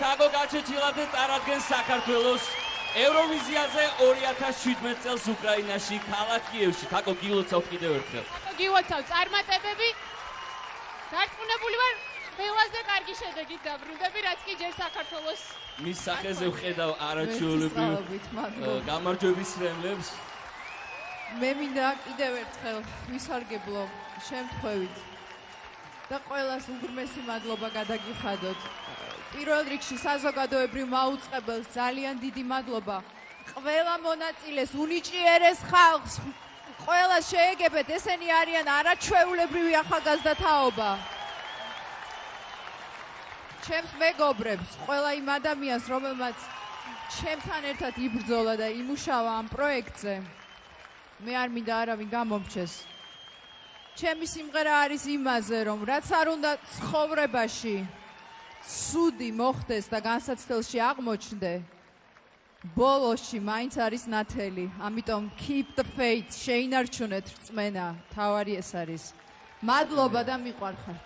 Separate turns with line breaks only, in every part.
თაგო გაჩეჩილაძე წარადგენს საქართველოს ევროვიზიაზე 2017 წელს უკრაინაში, ქალაქ კიევში. თაგო გილოცავ კიდევ ერთხელ.
გილოცავ წარმატებები. დარწმუნებული ვარ, ყველაზე კარგი შედეგით დაბრუნდები, რაც კი ჯერ საქართველოს
მის სახეზე ვხედავ არაჩვეულებრივ გამარჯვების რემლებს.
მე მინდა კიდევ ერთხელ ვისარგებლო შემთხვევით და ყველას უღრმესი მადლობა გადაგიხადოთ. პირველ რიგში საზოგადოებრივ მაუწყებელს ძალიან დიდი მადლობა. ყველა მონაწილეს, უნიჭიერეს ხალხს, ყველას შეეგებეთ, ესენი არიან არაჩვეულებრივი ახალგაზრდა თაობა. ჩემს მეგობრებს, ყველა იმ ადამიანს, რომელმაც ჩემთან ერთად იბრძოლა და იმუშავა ამ პროექტზე, მე არ მინდა არავინ გამომრჩეს. ჩემი სიმღერა არის იმაზე, რომ რაც არ უნდა ცხოვრებაში ცუდი მოხდეს და განსაცდელში აღმოჩნდე, ბოლოსში მაინც არის ნათელი. ამიტომ keep the faith, შეინარჩუნეთ რწმენა, თავარი ეს არის. მადლობა და მიყვარხართ.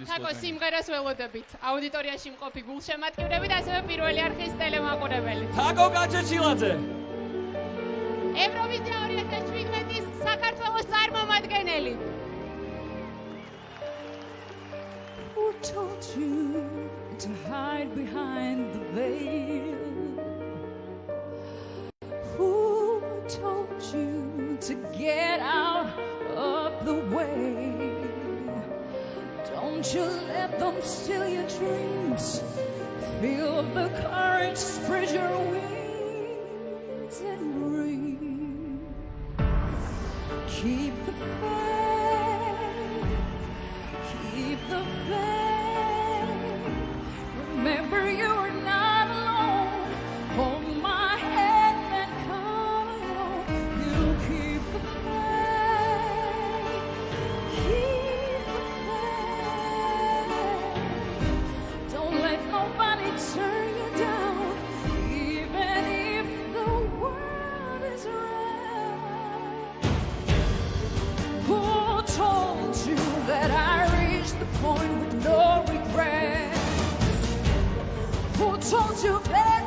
თაგო სიმღერას ველოდებით. აუდიტორიაში მყოფი გულშემატკივრები და ასევე პირველი არხის ტელემაყურებელი.
თაგო გაჩეჩილაძე.
ევროვიზია 2017-ის საქართველოს წარმომადგენელი.
Who told you to hide behind the veil? Who told you to get out of the way? Don't you let them steal your dreams. Feel the courage, spread your wings and breathe. Keep the faith, keep the faith. Remember you're not alone. Hold my hand and come along. You keep the faith, keep the faith. Don't let nobody turn you down, even if the world is round. Who told you that I reached the point with no regrets? Who told you that